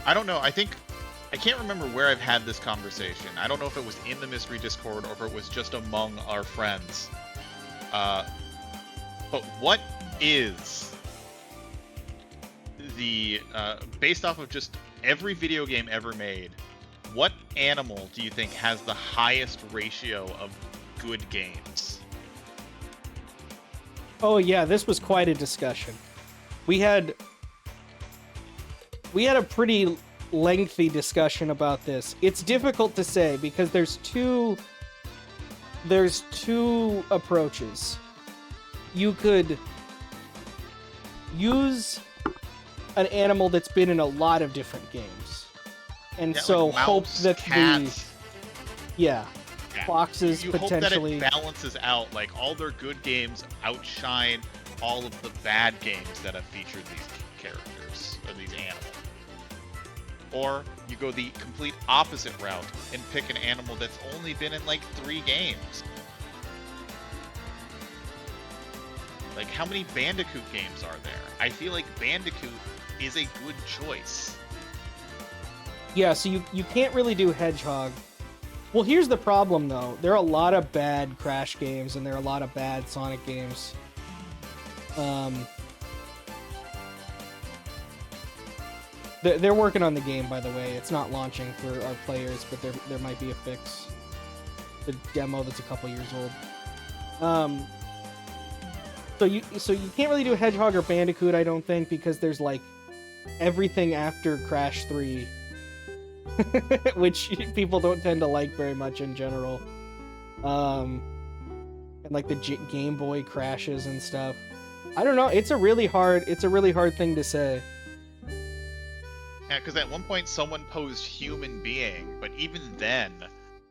I don't know. I can't remember where I've had this conversation. I don't know if it was in the Mystery Discord or if it was just among our friends. But what is the based off of just every video game ever made, what animal do you think has the highest ratio of good games? Oh yeah, this was quite a discussion. We had a pretty lengthy discussion about this. It's difficult to say because there's two approaches. You could use an animal that's been in a lot of different games, and so like mouse, hope that cats. Foxes you potentially hope that it balances out, like all their good games outshine all of the bad games that have featured these characters or these animals. Or you go the complete opposite route and pick an animal that's only been in like 3 games. Like, how many Bandicoot games are there? I feel like Bandicoot is a good choice. Yeah, so you can't really do Hedgehog. Well, here's the problem, though. There are a lot of bad Crash games, and there are a lot of bad Sonic games. They're working on the game, by the way. It's not launching for our players, but there might be a fix. The demo that's a couple years old. So you can't really do Hedgehog or Bandicoot, I don't think, because there's like everything after Crash 3, which people don't tend to like very much in general. And like the Game Boy crashes and stuff. I don't know. It's a really hard thing to say. Yeah, because at one point someone posed Human Being, but even then,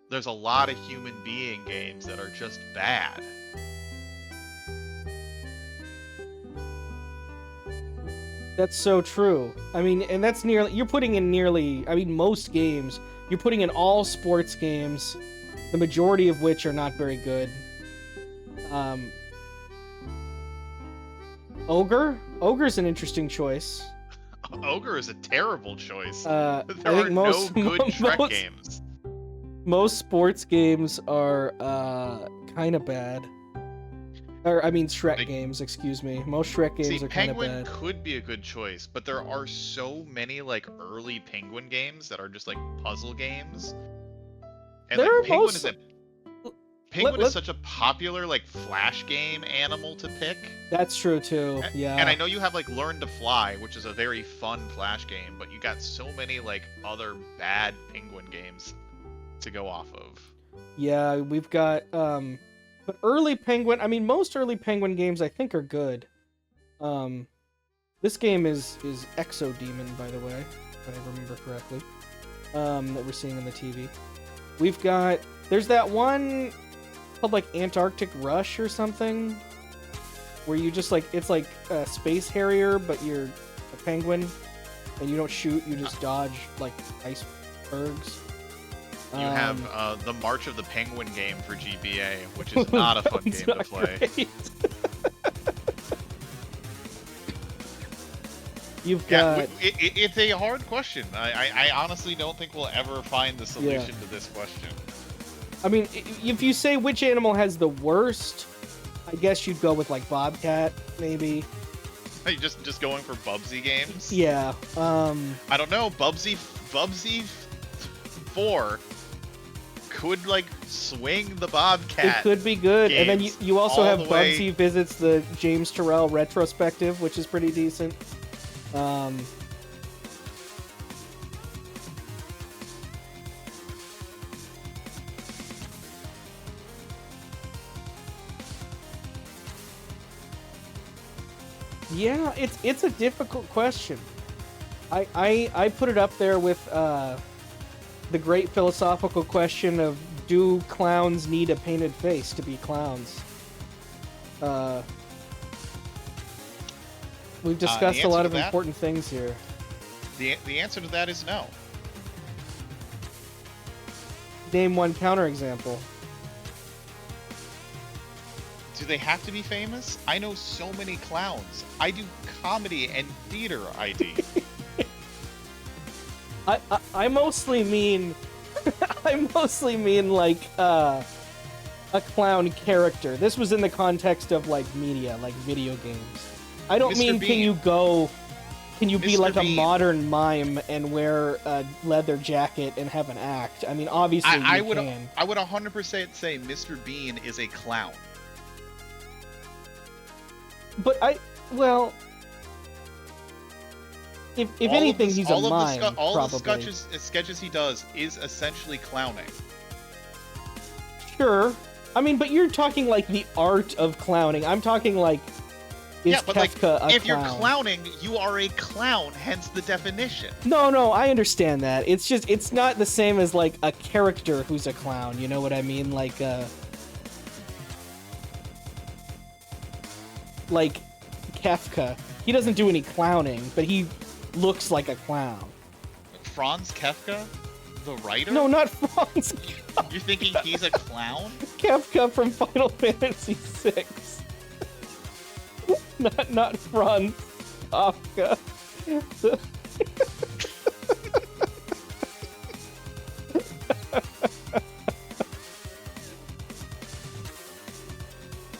there's a lot of Human Being games that are just bad. That's so true. I mean, and that's you're putting in most games, you're putting in all sports games, the majority of which are not very good. Ogre's an interesting choice. Ogre is a terrible choice. I there think are most, no good Shrek games. Most sports games are kind of bad. Or, I mean, Shrek games, excuse me. Most Shrek games are kind of bad. Penguin could be a good choice, but there are so many, like, early Penguin games that are just, like, puzzle games. And, like, Penguin is such a popular, like, flash game animal to pick. That's true, too, yeah. And I know you have, like, Learn to Fly, which is a very fun flash game, but you got so many, like, other bad Penguin games to go off of. Yeah, we've got, but early Penguin, I mean, most early Penguin games I think are good. This game is Exodemon, by the way, if I remember correctly, that we're seeing on the TV. We've got, there's that one called like Antarctic Rush or something, where you just like, it's like a Space Harrier, but you're a penguin, and you don't shoot, you just dodge like icebergs. You have the March of the Penguin game for GBA, which is not a fun game to play. You've got... it's a hard question. I honestly don't think we'll ever find the solution to this question. I mean, if you say which animal has the worst, I guess you'd go with like Bobcat, maybe. Are you just going for Bubsy games? Yeah. I don't know. Bubsy 4 could like swing the Bobcat. It could be good, and then you also have Bubsy visits the James Turrell retrospective, which is pretty decent. Yeah, it's a difficult question. I put it up there with the great philosophical question of, do clowns need a painted face to be clowns? We've discussed a lot of important things here. The answer to that is no. Name one counterexample. Do they have to be famous? I know so many clowns. I do comedy and theater ID. I mostly mean I mostly mean like a clown character. This was in the context of like media, like video games. I don't Mr. mean Bean. can you be Mr. like a Bean. modern mime and wear a leather jacket and have an act? I mean, obviously I you would can. I would 100% say Mr. Bean is a clown. But well, if anything, he's a mime. All probably. the sketches he does is essentially clowning. Sure. I mean, but you're talking like the art of clowning. I'm talking like, is Yeah, but Kefka like, a if clown? you're clowning, you are a clown, hence the definition. No, I understand that. It's just, it's not the same as like a character who's a clown. You know what I mean? Like Kefka. He doesn't do any clowning, but he looks like a clown. Franz Kefka, the writer? No, not Franz. You're thinking he's a clown? Kefka from Final Fantasy VI. not Franz Kafka.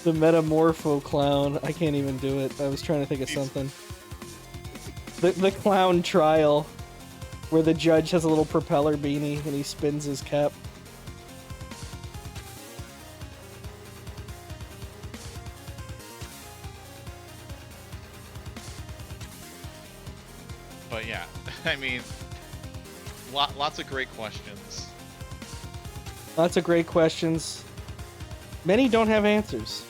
The Metamorpho clown. I can't even do it. I was trying to think of something. The clown trial, where the judge has a little propeller beanie and he spins his cap. But yeah, I mean, lots of great questions. Lots of great questions. Many don't have answers.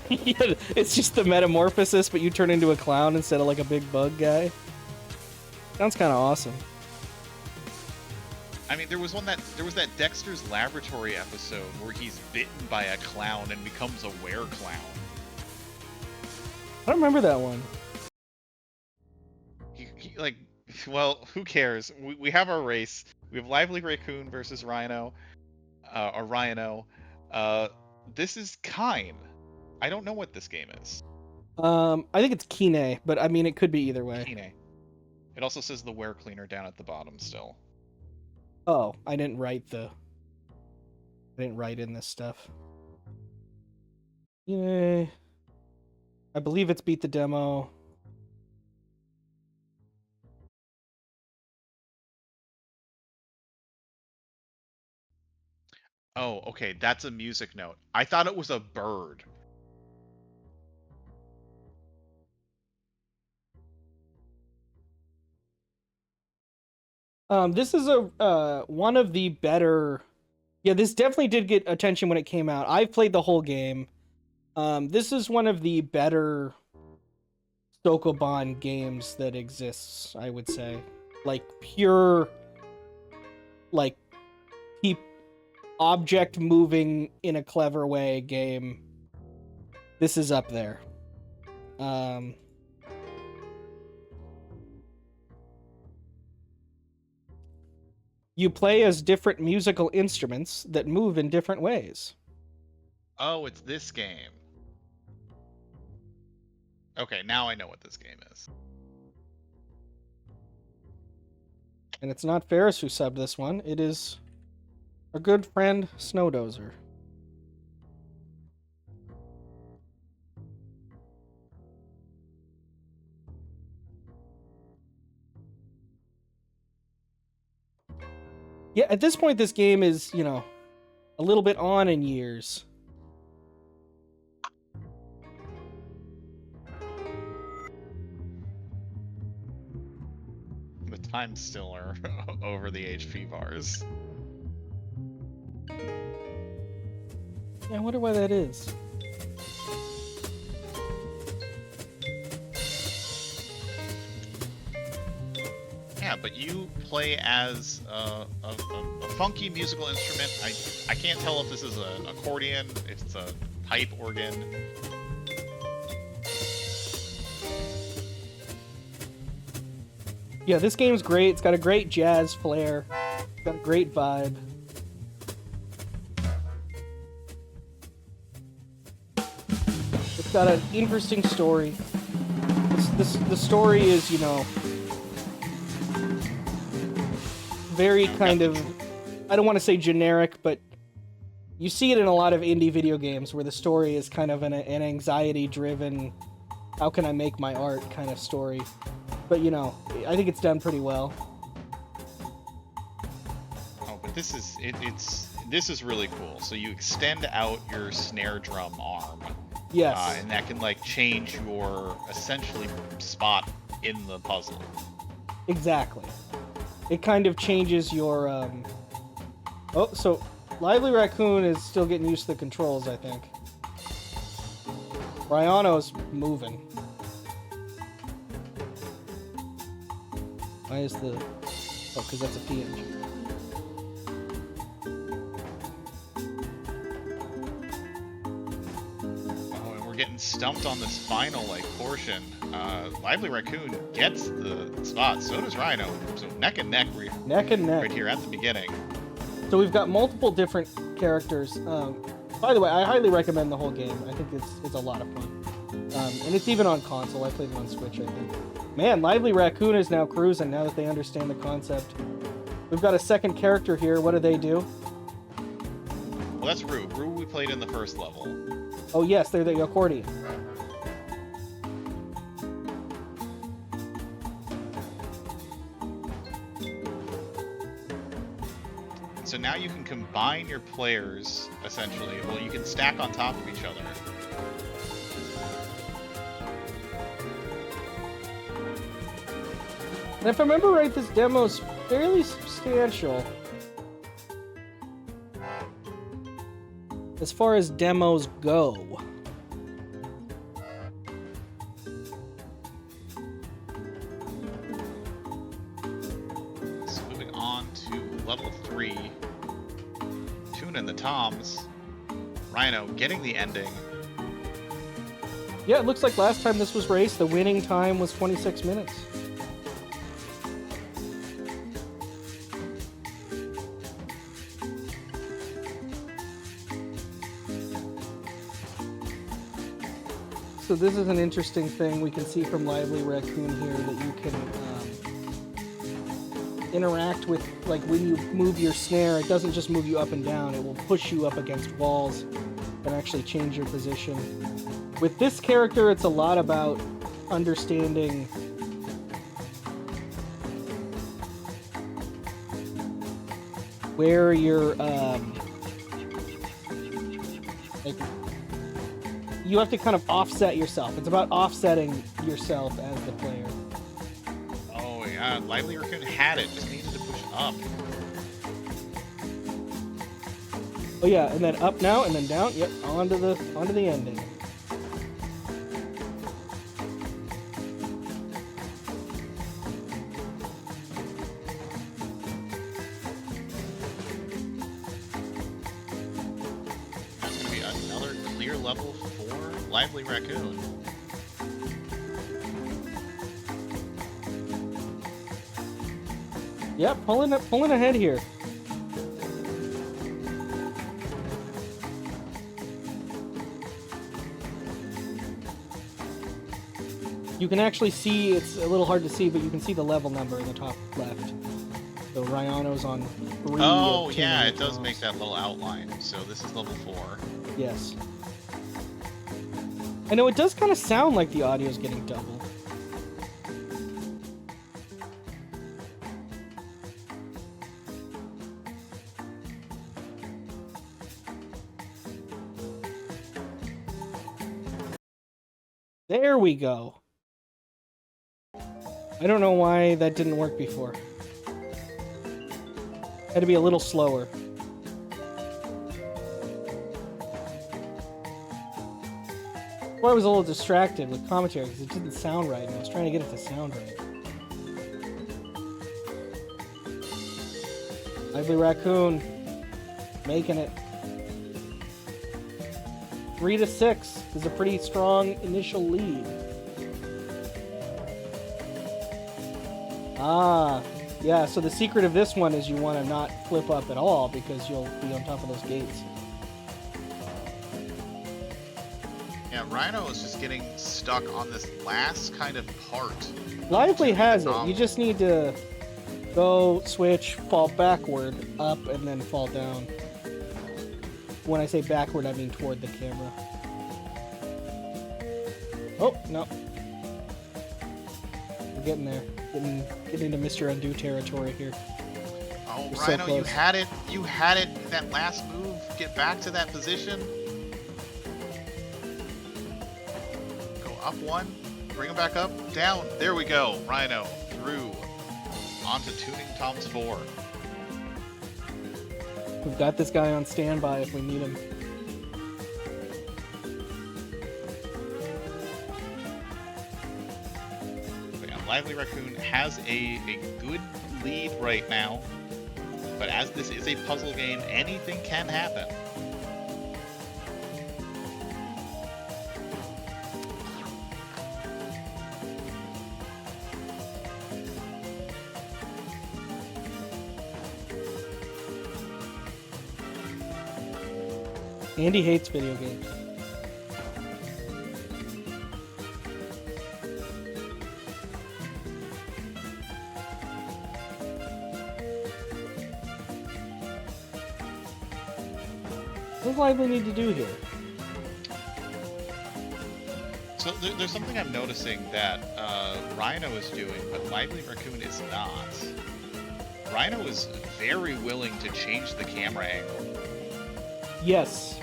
Yeah, it's just the metamorphosis, but you turn into a clown instead of like a big bug guy. Sounds kind of awesome. I mean, there was that Dexter's Laboratory episode where he's bitten by a clown and becomes a were-clown. I don't remember that one. Like, well, who cares? We have our race. We have LivelyRaccoon versus RyanO, or RyanO. This is Kine. I don't know what this game is. I think it's Kine, but I mean it could be either way. Kine. It also says the were cleaner down at the bottom still. Oh, I didn't write in this stuff. Yay. I believe it's beat the demo. Oh, okay, that's a music note. I thought it was a bird. This is a one of the better. Yeah, this definitely did get attention when it came out. I've played the whole game. This is one of the better Sokoban games that exists, I would say. Like pure, like keep object moving in a clever way game. This is up there. You play as different musical instruments that move in different ways. Oh, it's this game. Okay, now I know what this game is. And it's not Ferris who subbed this one. It is our good friend Snowdozer. Yeah, at this point, this game is, you know, a little bit on in years. The times still are over the HP bars. Yeah, I wonder why that is. Yeah, but you play as a funky musical instrument. I can't tell if this is an accordion, if it's a pipe organ. Yeah, this game's great. It's got a great jazz flair. It's got a great vibe. It's got an interesting story. The story is, you know, very kind of, I don't want to say generic, but you see it in a lot of indie video games where the story is kind of an anxiety-driven, how can I make my art kind of story. But, you know, I think it's done pretty well. Oh, but this is really cool. So you extend out your snare drum arm. Yes. And that can, like, change your, essentially, spot in the puzzle. Exactly. It kind of changes your, Oh, so LivelyRaccoon is still getting used to the controls, I think. RyanO's moving. Why is the... Oh, because that's a PNG. Oh, and we're getting stumped on this final, like, portion. LivelyRaccoon gets the spot, so does RyanO. So neck and neck, Neck and neck. right here at the beginning. So we've got multiple different characters. By the way, I highly recommend the whole game. I think it's a lot of fun. And it's even on console. I played it on Switch, I think. Man, LivelyRaccoon is now cruising now that they understand the concept. We've got a second character here. What do they do? Well, that's Rue. Rue we played in the first level. Oh yes, they're the accordion. So now you can combine your players, essentially. Well, you can stack on top of each other. And if I remember right, this demo's fairly substantial. As far as demos go. So moving on to level 3. Tune in the toms. RyanO getting the ending. Yeah, it looks like last time this was raced, the winning time was 26 minutes. So this is an interesting thing we can see from LivelyRaccoon here, that you can interact with, like when you move your snare, it doesn't just move you up and down, it will push you up against walls and actually change your position. With this character, it's a lot about understanding where you're, like, you have to kind of offset yourself. It's about offsetting yourself as the player. Oh yeah, LivelyRaccoon had it, just needed to push up. Oh yeah, and then up now, and then down. Yep, onto the ending. That's gonna be another clear level for LivelyRaccoon. Yep, pulling ahead here. You can actually see, it's a little hard to see, but you can see the level number in the top left. So RyanO's on 3. Oh yeah, it does make that little outline. So this is level 4. Yes. I know it does kind of sound like the audio's getting double. There we go. I don't know why that didn't work before. Had to be a little slower. Before I was a little distracted with commentary because it didn't sound right, and I was trying to get it to sound right. LivelyRaccoon making it. 3-6 is a pretty strong initial lead. Ah, yeah, so the secret of this one is you want to not flip up at all because you'll be on top of those gates. Yeah, RyanO is just getting stuck on this last kind of part. Lively has it. You just need to Go, switch, fall backward, up, and then fall down. When I say backward, I mean toward the camera. Oh, no. We're getting there. Getting into Mr. Undo territory here. Oh, We're so RyanO, you close. had it. You had it. That last move. Get back to that position. Go up one. Bring him back up. Down. There we go. RyanO through. Onto Tuning Tom's 4. We've got this guy on standby if we need him. LivelyRaccoon has a good lead right now, but as this is a puzzle game, anything can happen. Andy hates video games. What does Lively need to do here? So there's something I'm noticing that RyanO is doing, but LivelyRaccoon is not. RyanO is very willing to change the camera angle. Yes.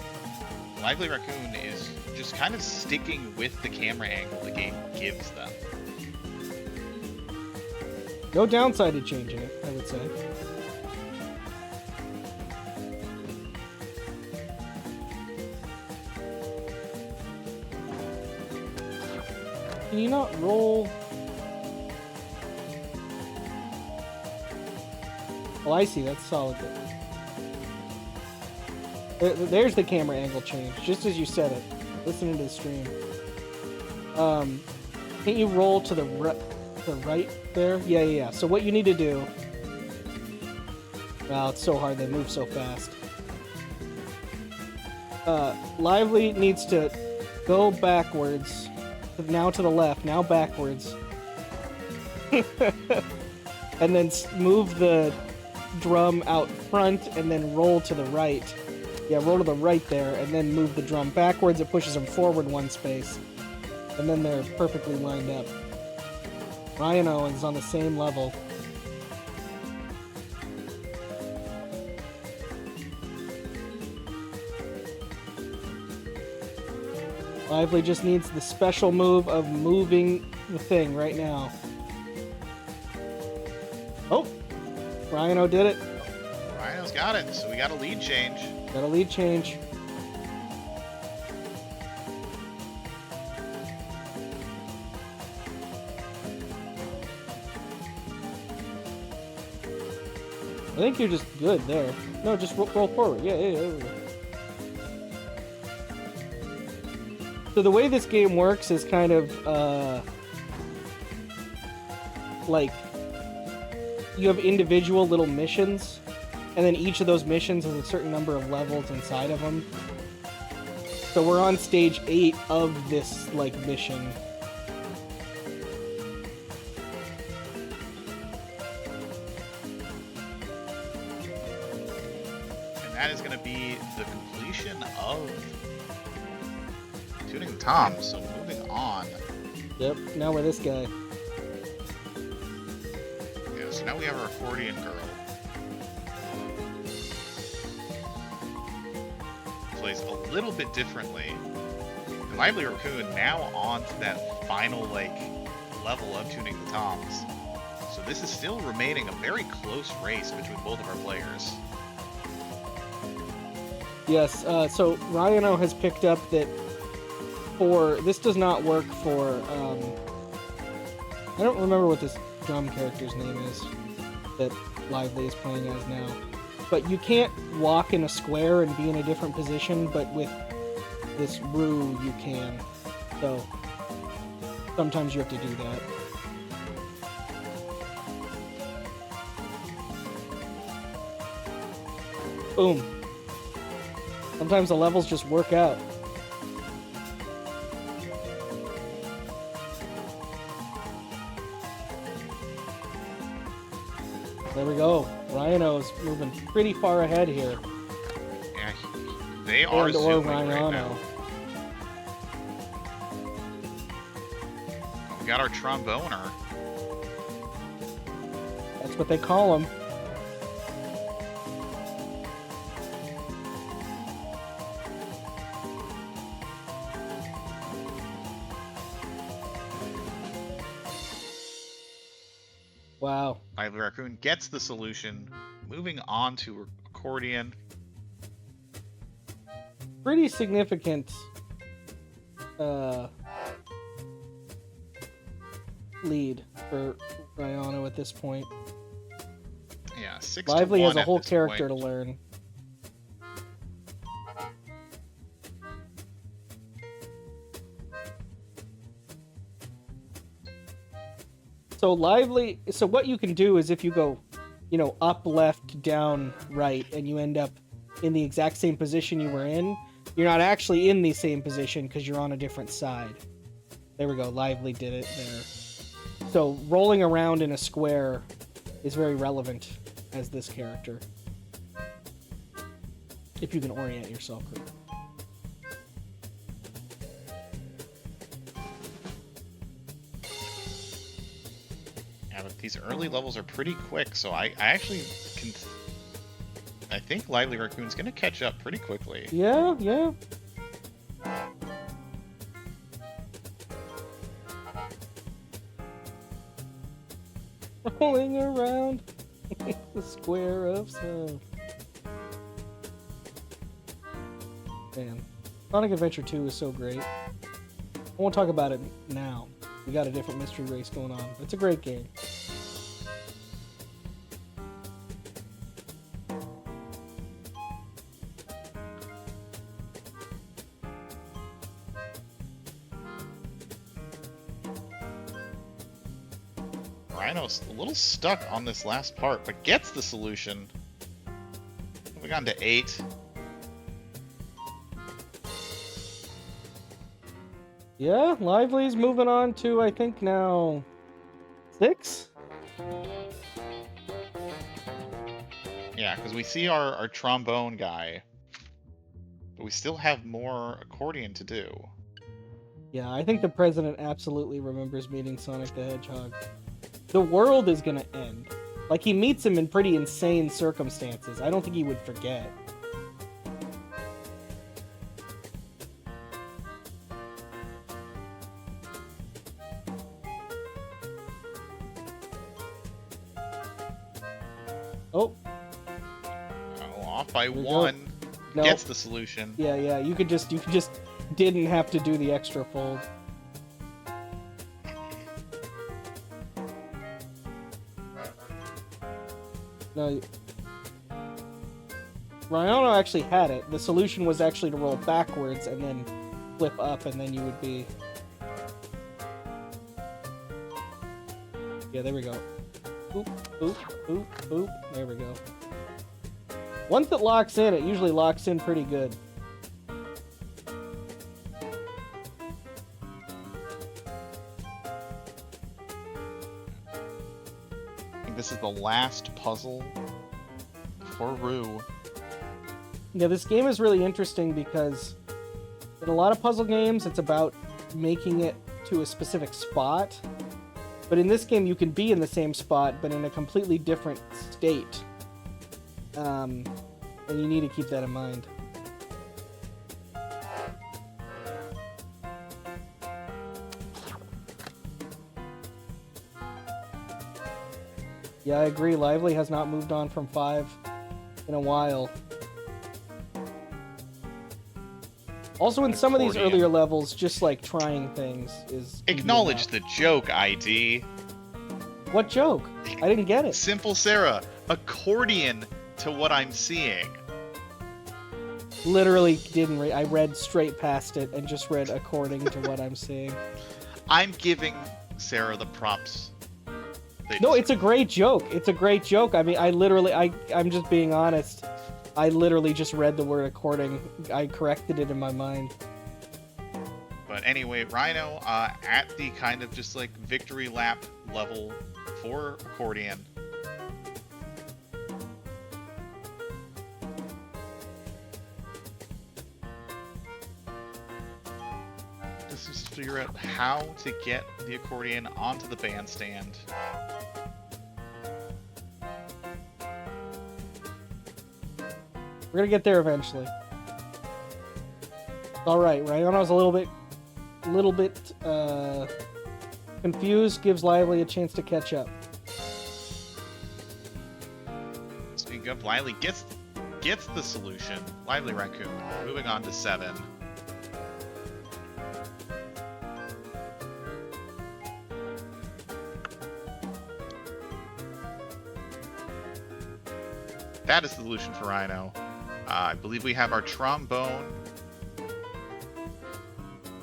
LivelyRaccoon is just kind of sticking with the camera angle the game gives them. No downside to changing it, I would say. Can you not roll? Oh, I see. That's solid. There's the camera angle change, just as you said it. Listening to the stream. Can't you roll to the right there? Yeah. So what you need to do... Wow, it's so hard. They move so fast. Lively needs to go backwards. Now to the left. Now backwards. And then move the drum out front and then roll to the right. Yeah, roll to the right there, and then move the drum backwards. It pushes them forward one space. And then they're perfectly lined up. RyanO is on the same level. Lively just needs the special move of moving the thing right now. Oh! RyanO did it. RyanO's got it, so we got a lead change. Got a lead change. I think you're just good there. No, just roll forward. Yeah. So the way this game works is kind of, like, you have individual little missions, and then each of those missions has a certain number of levels inside of them. So we're on stage 8 of this, like, mission. And that is going to be the completion of Tuning Tom. So moving on. Yep, now we're this guy. Yeah, so now we have our accordion girl. Plays a little bit differently. And LivelyRaccoon now on to that final, like, level of Tuning the Toms. So this is still remaining a very close race between both of our players. Yes, so RyanO has picked up that this does not work for, I don't remember what this drum character's name is that Lively is playing as now. But you can't walk in a square and be in a different position, but with this roux you can. So sometimes you have to do that. Boom. Sometimes the levels just work out. There we go. RyanO's moving pretty far ahead here. Yeah, they are And or zooming right RyanO. now. Oh, we got our tromboner. That's what they call him. Wow. LivelyRaccoon gets the solution. Moving on to accordion. Pretty significant lead for RyanO at this point. Yeah, 6-1 Lively has a at whole this character point. to learn. So Lively, so what you can do is if you go, you know, up, left, down, right, and you end up in the exact same position you were in, you're not actually in the same position because you're on a different side. There we go, Lively did it there. So rolling around in a square is very relevant as this character. If you can orient yourself correctly. Yeah, but these early levels are pretty quick, so I actually can... I think LivelyRaccoon's gonna catch up pretty quickly. Yeah, yeah. Rolling around the square of sound. Man, Sonic Adventure 2 is so great. I won't talk about it now. We got a different mystery race going on. It's a great game. RyanO's a little stuck on this last part, but gets the solution. Moving on to 8. Yeah, Lively's moving on to, I think, now 6? Yeah, because we see our trombone guy, but we still have more accordion to do. Yeah, I think the president absolutely remembers meeting Sonic the Hedgehog. The world is gonna end. Like, he meets him in pretty insane circumstances. I don't think he would forget. Oh, Oh, off by we go. 1. No. Gets the solution. yeah, you could just didn't have to do the extra fold. No, RyanO actually had it. The solution was actually to roll backwards and then flip up, and then you would be... Yeah, there we go. Oop, oop, oop, oop. There we go. Once it locks in, it usually locks in pretty good. I think this is the last puzzle for Rue. Yeah, this game is really interesting because in a lot of puzzle games, it's about making it to a specific spot. But in this game, you can be in the same spot, but in a completely different state. And you need to keep that in mind. Yeah, I agree. Lively has not moved on from 5 in a while. Also, in some of these Accordion. earlier levels, just like trying things is... can be Acknowledge enough. the joke, ID. What joke? I didn't get it. Simple Sarah. Accordion to what I'm seeing. Literally didn't read. I read straight past it and just read according to what I'm seeing. I'm giving Sarah the props. they No, deserve. it's a great joke. It's a great joke. I mean, I'm just being honest. I literally just read the word according. I corrected it in my mind. But anyway, RyanO at the kind of just like victory lap level for accordion. figure out how to get the accordion onto the bandstand. We're gonna get there eventually. All right, RyanO's a little bit confused. Gives Lively a chance to catch up. Speaking of, Lively gets the solution. LivelyRaccoon moving on to 7. That is the solution for RyanO. I believe we have our trombone.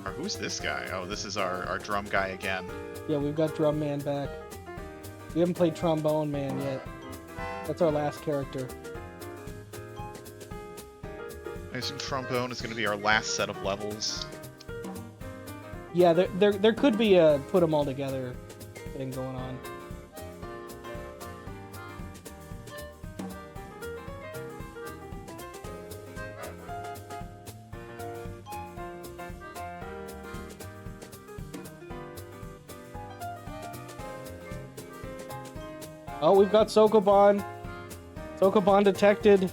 Or who's this guy? Oh, this is our drum guy again. Yeah, we've got Drum Man back. We haven't played Trombone Man yet. That's our last character. I assume trombone is going to be our last set of levels. Yeah, there could be a put them all together thing going on. Oh, we've got Sokoban. Sokoban detected.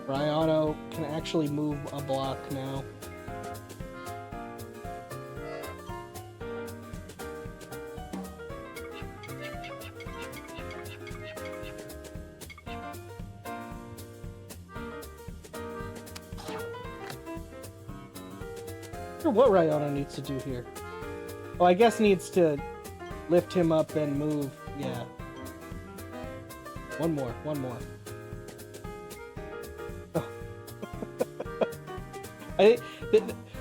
RyanO can actually move a block now. I wonder what RyanO needs to do here. Oh, I guess needs to lift him up and move. Yeah. One more.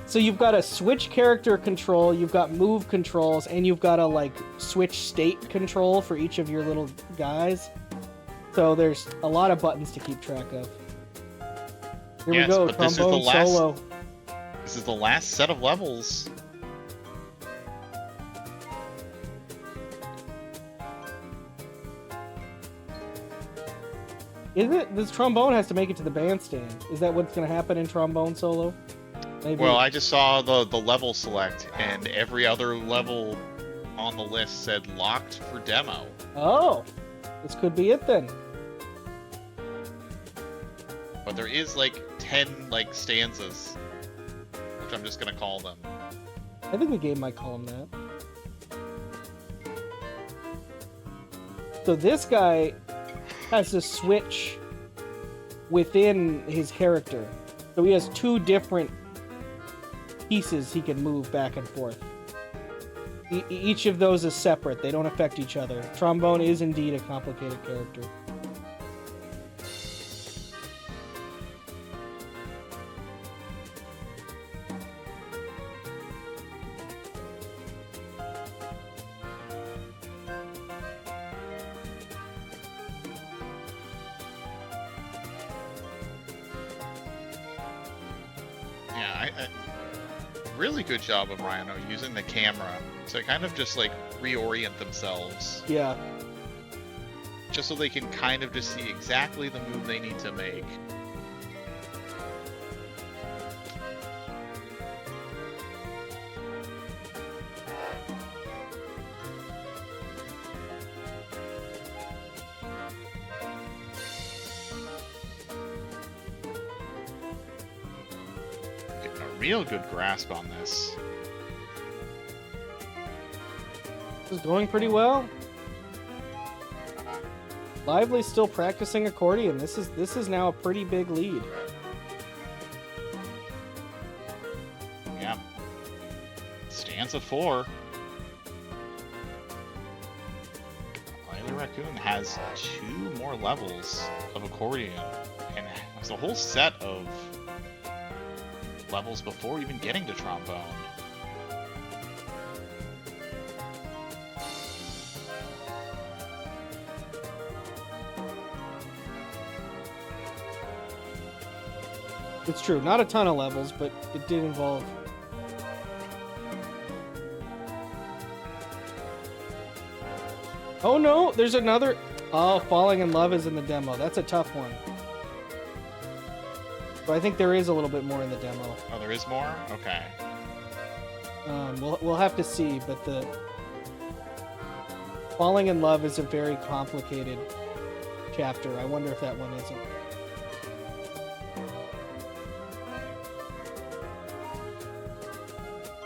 So you've got a switch character control, you've got move controls, and you've got a like switch state control for each of your little guys. So there's a lot of buttons to keep track of. Here we go, trombone solo. This is the last set of levels. Is it? This trombone has to make it to the bandstand. Is that what's going to happen in trombone solo? Maybe. Well, I just saw the level select, and every other level on the list said locked for demo. Oh, this could be it then. But there is like 10 like stanzas, which I'm just gonna call them. I think the game might call him that. So this guy has to switch within his character. So he has two different pieces he can move back and forth. Each of those is separate. They don't affect each other. Trombone is indeed a complicated character. Really good job of RyanO using the camera to kind of just like reorient themselves. Yeah. Just so they can kind of just see exactly the move they need to make. Real good grasp on this. This is going pretty well. Lively's still practicing accordion. This is now a pretty big lead. Yeah. Stanza 4. LivelyRaccoon has 2 more levels of accordion and has a whole set of levels before even getting to trombone. It's true, not a ton of levels, but it did involve. Oh no, there's another. Oh, Falling in Love is in the demo. That's a tough one. But I think there is a little bit more in the demo. Oh, there is more? Okay. We'll have to see, but the Falling in Love is a very complicated chapter. I wonder if that one isn't.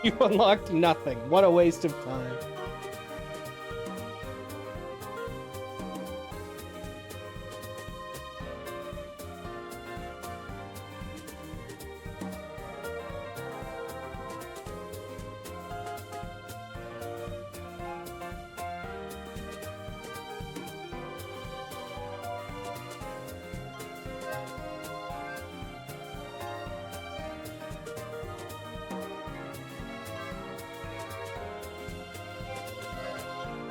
You unlocked nothing. What a waste of time.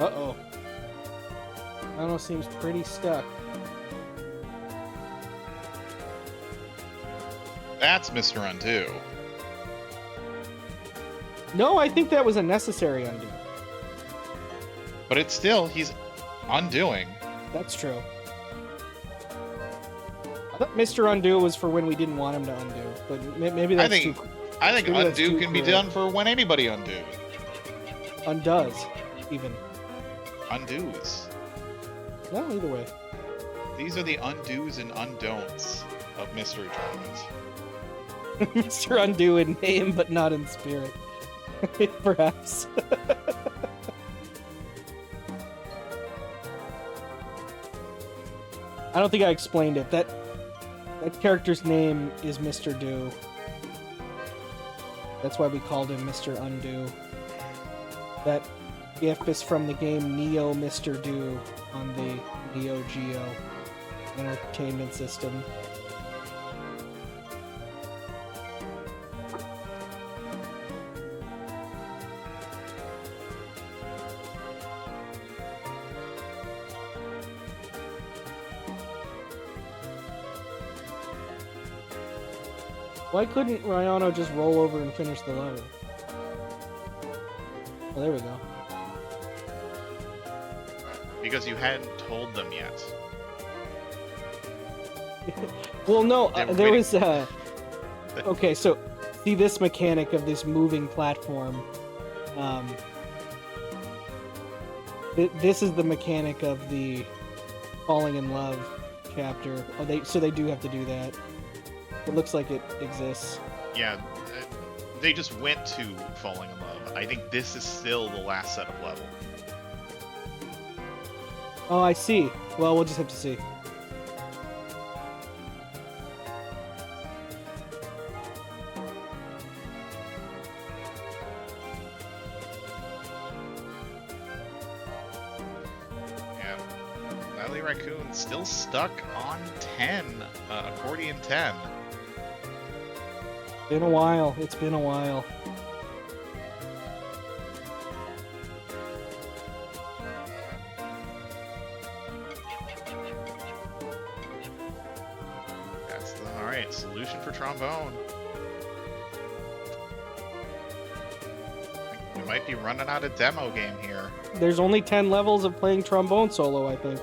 Uh-oh. RyanO seems pretty stuck. That's Mr. Undo. No, I think that was a necessary undo. But it's still, he's undoing. That's true. I thought Mr. Undo was for when we didn't want him to undo, but maybe that's I think maybe that's undo too can be cruel. done for when anybody undoes. Undoes, even. Undoes. No, either way. These are the undos and undon'ts of mystery tournaments. Mr. Undo in name, but not in spirit. Perhaps. I don't think I explained it. That character's name is Mr. Do. That's why we called him Mr. Undo. That GIF is from the game Neo Mr. Do on the Neo Geo Entertainment System. Why couldn't RyanO just roll over and finish the level? Oh, there we go. Because you hadn't told them yet. Well, no, They were there waiting. was okay, so see this mechanic of this moving platform. This is the mechanic of the Falling in Love chapter. Oh, so they do have to do that. It looks like it exists. Yeah, they just went to Falling in Love. I think this is still the last set of level. Oh, I see. Well, we'll just have to see. Yeah, LivelyRaccoon still stuck on 10, accordion 10. Been a while. It's been a while. That's all right. Solution for trombone. We might be running out of demo game here. There's only 10 levels of playing trombone solo, I think.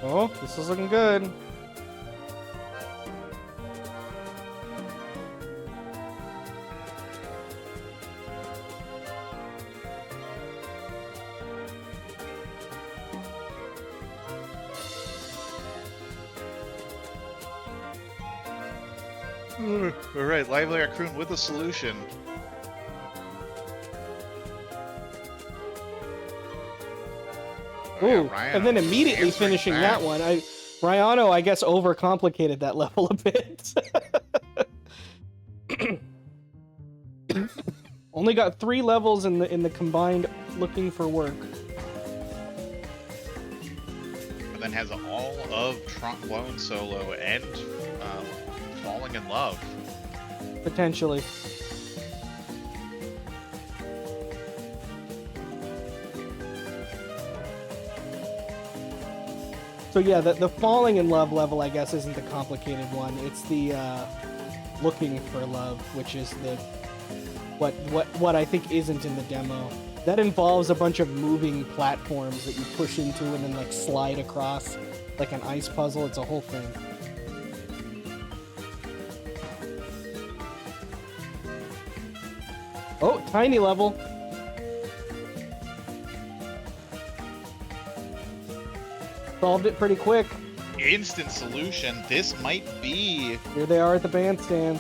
Oh, this is looking good. All right, LivelyRaccoon with a solution. Oh, Ooh, yeah, and then RyanO immediately answering finishing back. that one. RyanO, I guess, overcomplicated that level a bit. Only got 3 levels in the combined looking for work. and then has all of Trombone Solo and Falling in Love. Potentially. So yeah, the falling in love level, I guess, isn't the complicated one. It's the looking for love, which is the what I think isn't in the demo. That involves a bunch of moving platforms that you push into and then like slide across like an ice puzzle. It's a whole thing. Oh, tiny level. Solved it pretty quick. Instant solution. This might be... Here they are at the bandstand.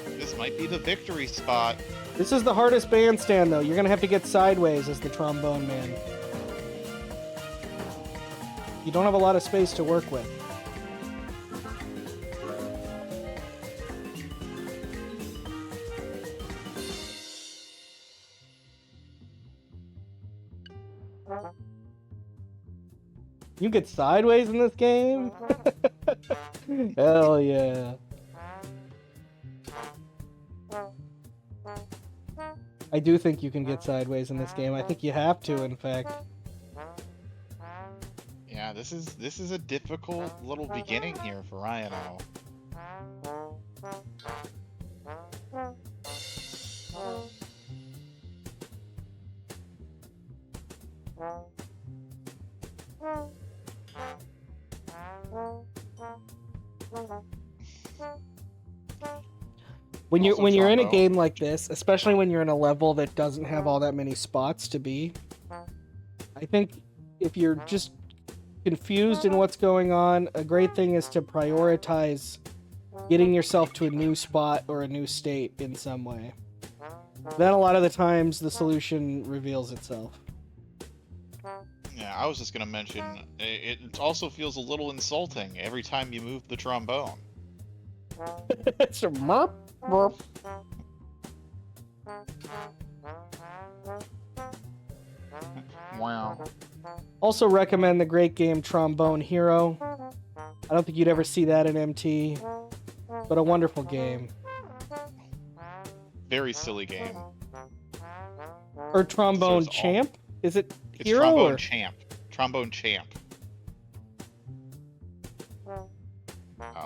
This might be the victory spot. This is the hardest bandstand, though. You're going to have to get sideways as the trombone man. You don't have a lot of space to work with. You get sideways in this game? Hell yeah. I do think you can get sideways in this game. I think you have to, in fact. Yeah, this is a difficult little beginning here for RyanO. When you're in a game like this, especially when you're in a level that doesn't have all that many spots to be, I think if you're just confused in what's going on, a great thing is to prioritize getting yourself to a new spot or a new state in some way. Then a lot of the times the solution reveals itself. Yeah, I was just gonna mention, it also feels a little insulting every time you move the trombone. It's a merp, merp. Wow. Also recommend the great game Trombone Hero. I don't think you'd ever see that in MT, but a wonderful game. Very silly game. Or Trombone Champ? Is it It's Hero Trombone or Champ. Trombone Champ.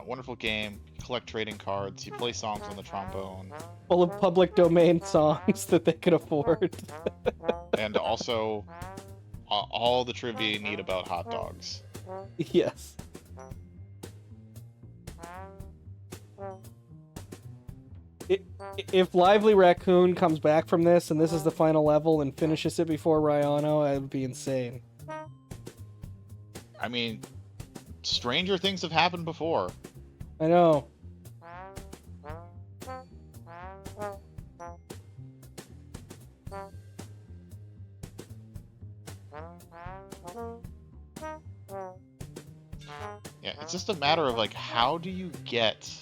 Wonderful game. You collect trading cards. You play songs on the trombone. full of public domain songs that they could afford? And also, all the trivia you need about hot dogs. Yes. If LivelyRaccoon comes back from this and this is the final level and finishes it before RyanO, it would be insane. I mean, stranger things have happened before. I know. Yeah, it's just a matter of, like, how do you get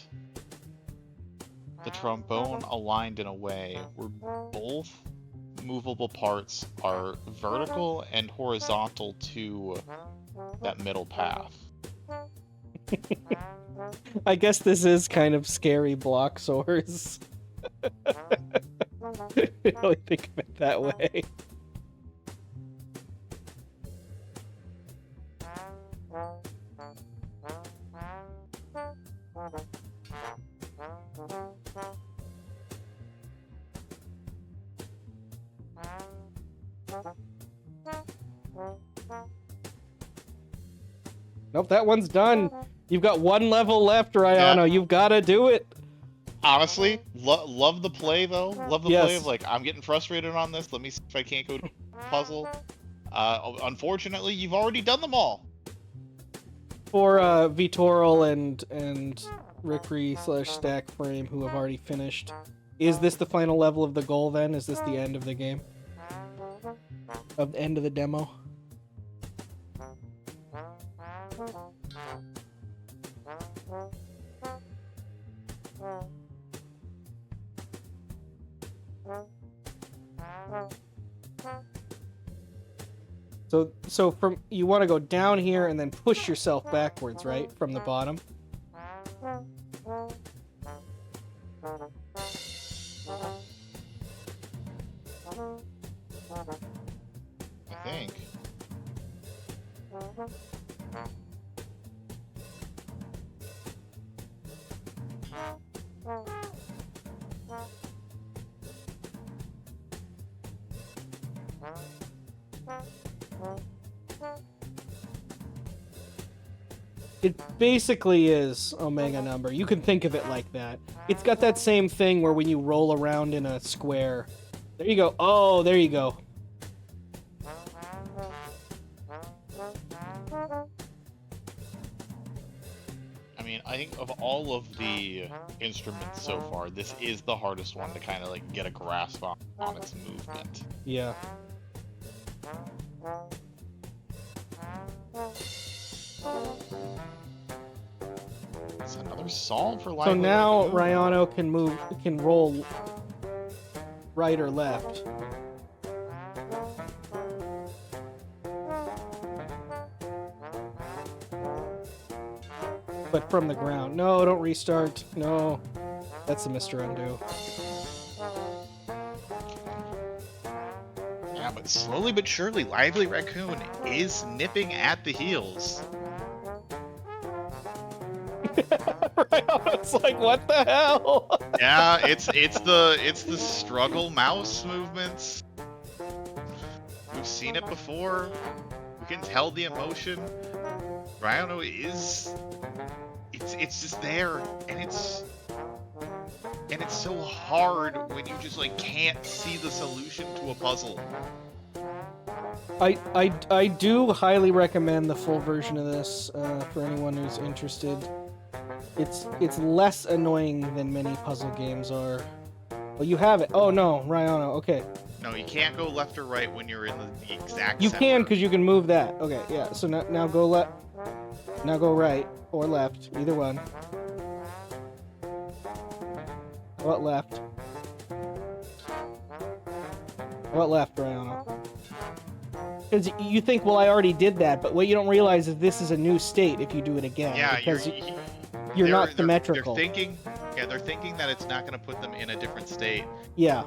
the trombone aligned in a way where both movable parts are vertical and horizontal to that middle path. I guess this is kind of scary block swords. I really think of it that way. Nope, that one's done. You've got one level left, RyanO. Yeah. You've got to do it. Honestly, love the play, though. Love the Yes. play of, like, I'm getting frustrated on this. Let me see if I can't go to puzzle. Unfortunately, you've already done them all. For Vitoral and Rickery / Stack Frame, who have already finished. Is this the final level of the goal, then? Is this the end of the game? Of the end of the demo? So from you want to go down here and then push yourself backwards, right? From the bottom. I think. It basically is omega number. You can think of it like that. It's got that same thing where when you roll around in a square. There you go. Oh, there you go. I mean, I think of all of the instruments so far, this is the hardest one to kind of like get a grasp on its movement. Yeah. It's another solve for So now RyanO. RyanO can roll right or left. But from the ground. No, don't restart. No. That's a Mr. Undo. Yeah, but slowly but surely, LivelyRaccoon is nipping at the heels. It's like, what the hell? Yeah, it's the struggle mouse movements. We've seen it before. We can tell the emotion. RyanO is it's just there, and it's so hard when you just like can't see the solution to a puzzle. I do highly recommend the full version of this for anyone who's interested. It's less annoying than many puzzle games are. Oh, you have it. Oh no, RyanO. Okay. No, you can't go left or right when you're in the exact You center. can, because you can move that. Okay, yeah. So now go left. Now go right or left, either one. What left? What left, RyanO? Because you think, well, I already did that, but what you don't realize is this is a new state if you do it again. Yeah, because you're not symmetrical. They're thinking that it's not going to put them in a different state. Yeah.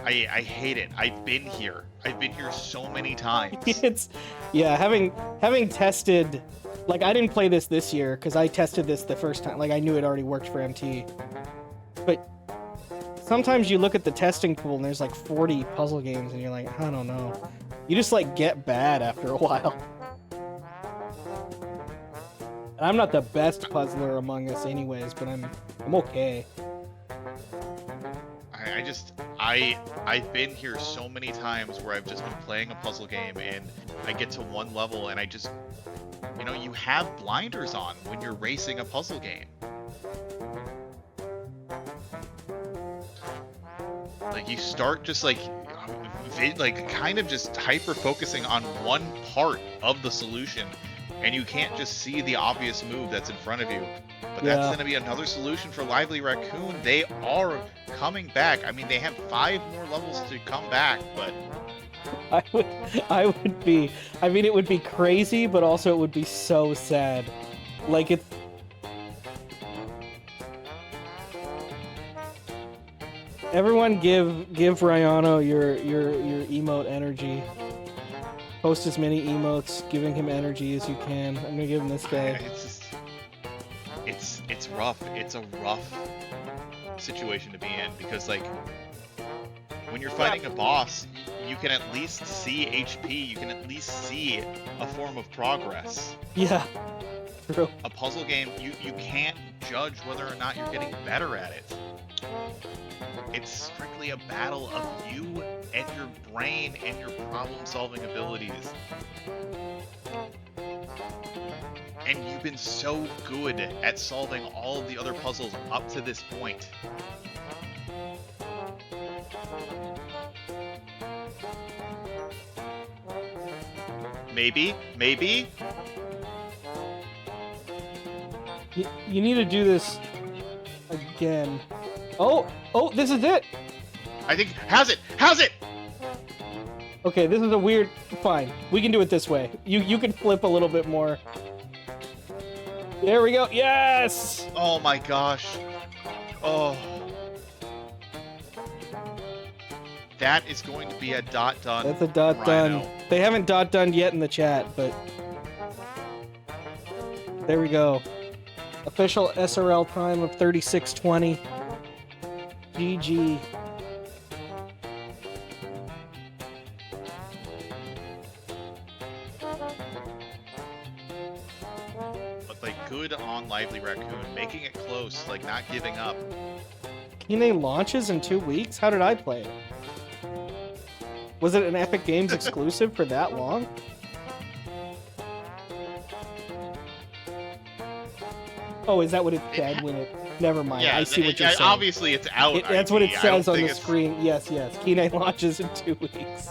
I hate it. I've been here. I've been here so many times. Having tested, like, I didn't play this year because I tested this the first time. Like, I knew it already worked for MT. But sometimes you look at the testing pool and there's like 40 puzzle games and you're like, I don't know. You just like get bad after a while. I'm not the best puzzler among us anyways, but I'm okay. I've been here so many times where I've just been playing a puzzle game and I get to one level and I just, you have blinders on when you're racing a puzzle game. Like you start just like kind of just hyper focusing on one part of the solution, and you can't just see the obvious move that's in front of you. But that's going to be another solution for LivelyRaccoon. They are coming back. I mean, they have 5 more levels to come back, but I would be. I mean, it would be crazy, but also it would be so sad. Like it's. Everyone, give RyanO your emote energy. Post as many emotes, giving him energy as you can. I'm gonna give him this guy. It's rough. It's a rough situation to be in because like when you're fighting a boss, you can at least see HP. You can at least see a form of progress. Yeah. True. A puzzle game, you can't judge whether or not you're getting better at it. It's strictly a battle of you and your brain and your problem-solving abilities. And you've been so good at solving all of the other puzzles up to this point. Maybe? You need to do this again. Oh, this is it. I think has it. Has it. Okay, this is a weird. Fine, we can do it this way. You can flip a little bit more. There we go. Yes. Oh my gosh. Oh. That is going to be a dot done. That's a dot RyanO. done. They haven't dot done yet in the chat, but there we go. Official SRL time of 36:20. GG. But like good on LivelyRaccoon, making it close, like not giving up. Kine launches in 2 weeks? How did I play it? Was it an Epic Games exclusive for that long? Oh, is that what it said when it... Never mind, Yeah, I see what you're saying. Obviously it's out. That's what it I don't says on think the it's- screen. Yes, yes. Kine launches in 2 weeks.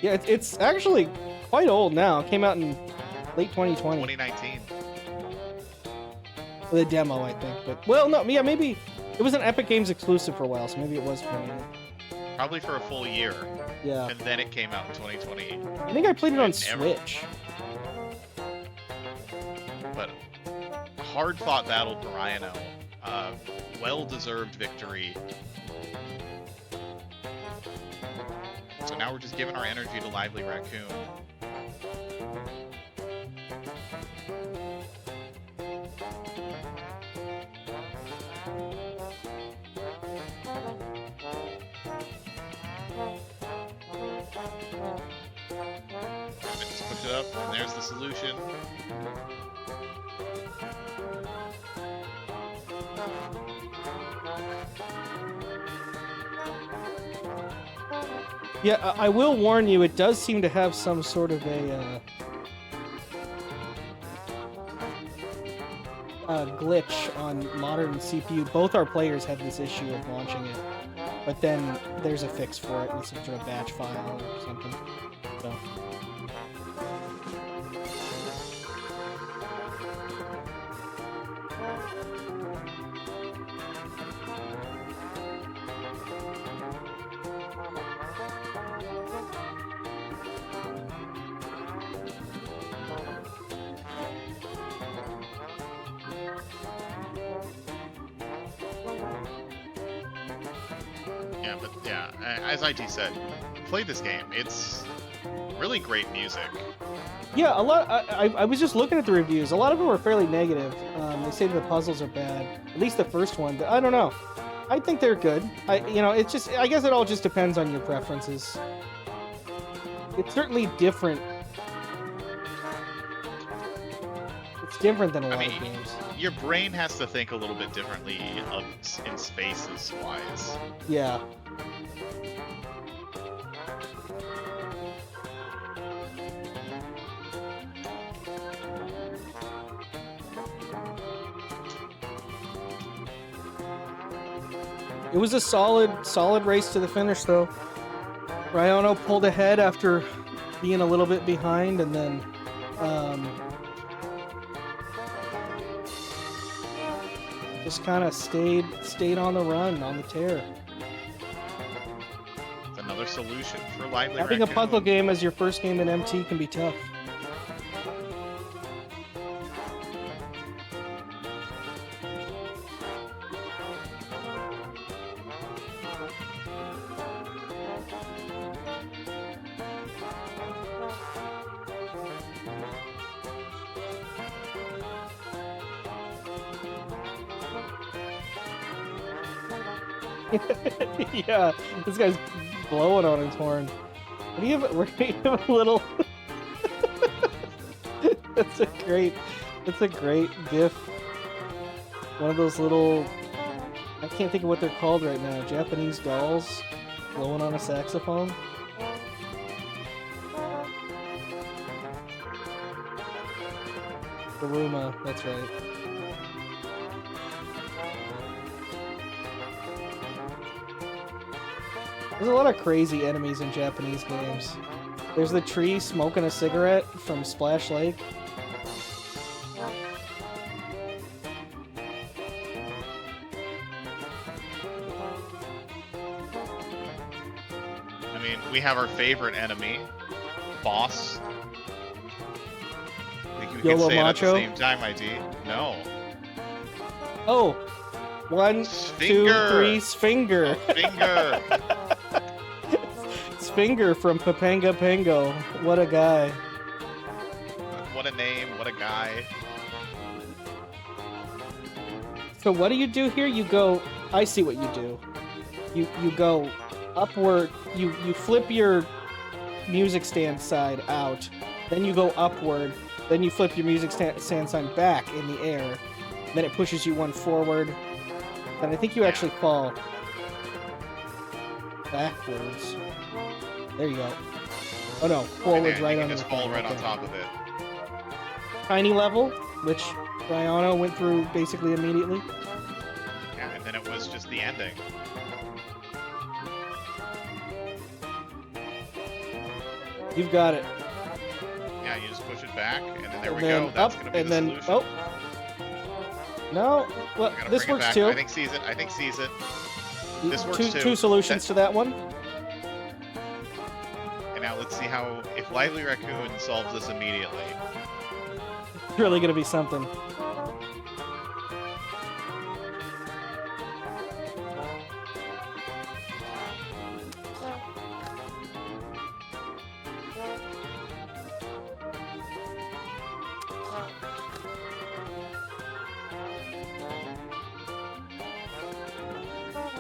Yeah, it's actually quite old now. It came out in late 2020. 2019. The demo, I think. But well, no, yeah, maybe it was an Epic Games exclusive for a while, so maybe it was 2019. Probably for a full year. Yeah. And then it came out in 2020. I think I played it on Never. Switch. But hard fought battle for RyanO. Well-deserved victory. So now we're just giving our energy to LivelyRaccoon. Just put it up, and there's the solution. Yeah, I will warn you, it does seem to have some sort of a glitch on modern CPU. Both our players have this issue of launching it, but then there's a fix for it in some sort of batch file or something. So. Yeah, but yeah, as IT said, play this game. It's really great music. Yeah, a lot. I was just looking at the reviews. A lot of them were fairly negative. They say the puzzles are bad. At least the first one. But I don't know. I think they're good. It's just. I guess it all just depends on your preferences. It's certainly different. It's different than a lot of games. Your brain has to think a little bit differently in spaces wise. Yeah. It was a solid race to the finish, though. RyanO pulled ahead after being a little bit behind, and then just kind of stayed on the run, on the tear. It's another solution for LivelyRaccoon. Having a puzzle game as your first game in MT can be tough. Yeah, this guy's blowing on his horn. What do you have? Where do you have a little? That's a great GIF. One of those little, I can't think of what they're called right now. Japanese dolls blowing on a saxophone. Garuma, that's right. There's a lot of crazy enemies in Japanese games. There's the tree smoking a cigarette from Splash Lake. I mean, we have our favorite enemy, boss. I think we can YOLO say Macho? it at the same time, ID. No. Oh, 1, 2, Sfinger. 3, Sfinger. Finger. Sfinger from Papanga Pango. What a guy. What a name, what a guy. So what do you do here? You go... I see what you do. You go upward. You flip your music stand side out. Then you go upward. Then you flip your music stand side back in the air. Then it pushes you one forward. And I think you actually fall backwards. There you go. Oh no, forwards right you on can the just fall thing, right on okay. top of it. Tiny level, which RyanO went through basically immediately. Yeah, and then it was just the ending. You've got it. Yeah, you just push it back, and then there And we then go. That's up, gonna be and the then solution. oh. No, well, We gotta this bring it works back. too. I think sees it. I think sees it. This works too. Two solutions to that one. And now let's see how if LivelyRaccoon solves this immediately. It's really gonna be something.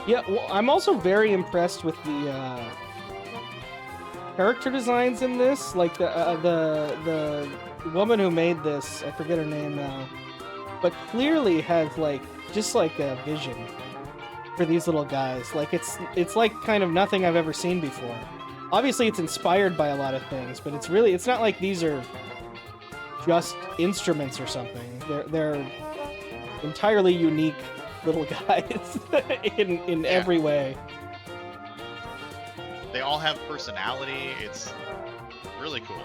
Yeah, well, I'm also very impressed with the character designs in this. Like the woman who made this, I forget her name now, but clearly has like just like a vision for these little guys. Like it's like kind of nothing I've ever seen before. Obviously, it's inspired by a lot of things, but it's not like these are just instruments or something. They're entirely unique little guys in every way. They all have personality. It's really cool.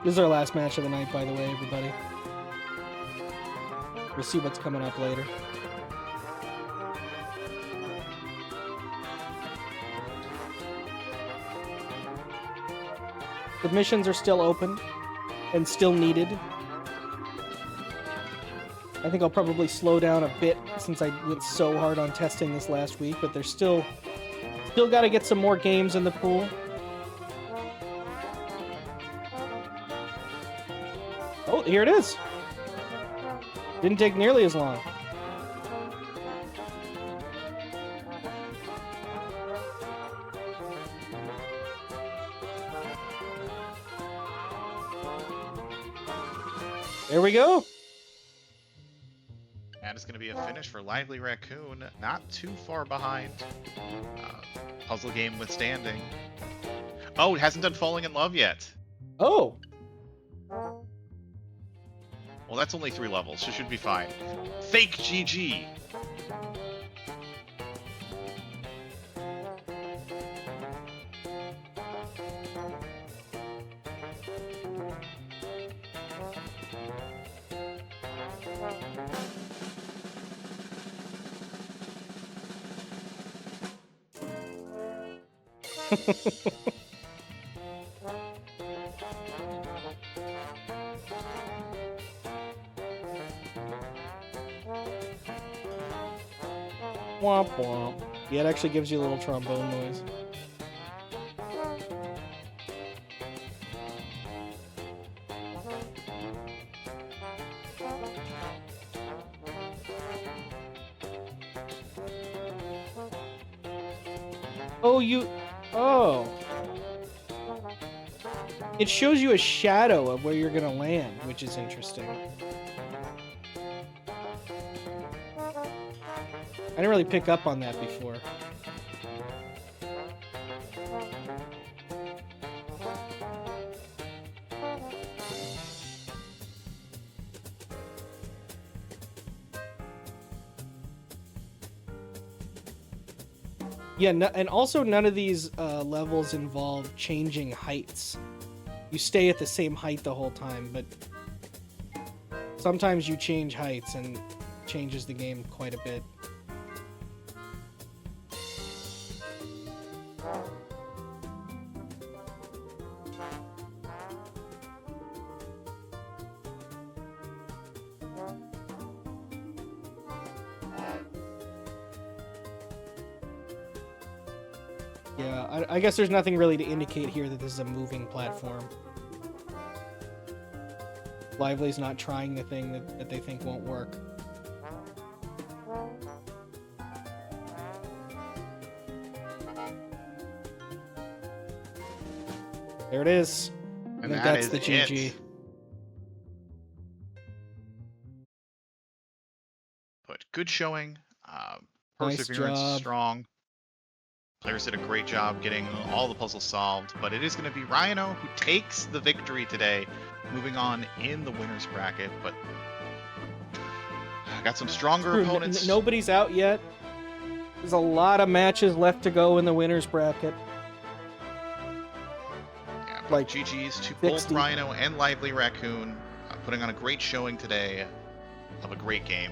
This is our last match of the night, by the way, everybody. We'll see what's coming up later. Submissions are still open and still needed. I think I'll probably slow down a bit since I went so hard on testing this last week, but there's still got to get some more games in the pool. Oh, here it is. Didn't take nearly as long. There we go. And it's going to be a finish for LivelyRaccoon, not too far behind. Puzzle game withstanding. Oh, it hasn't done Falling in Love yet. Oh. Well, that's only 3 levels, so it should be fine. Fake GG. Womp womp. Yeah, it actually gives you a little trombone noise. Oh, you... Oh. It shows you a shadow of where you're gonna land, which is interesting. I didn't really pick up on that before. Yeah, and also none of these levels involve changing heights. You stay at the same height the whole time, but sometimes you change heights and it changes the game quite a bit. Yeah, I guess there's nothing really to indicate here that this is a moving platform. Lively's not trying the thing that they think won't work. There it is. I think that's the GG. It. But good showing. Perseverance Nice job. strong. Players did a great job getting all the puzzles solved, but it is going to be RyanO who takes the victory today, moving on in the winner's bracket. But got some stronger opponents. Nobody's out yet. There's a lot of matches left to go in the winner's bracket. Yeah, Like GG's to 60. both RyanO and LivelyRaccoon, putting on a great showing today of a great game.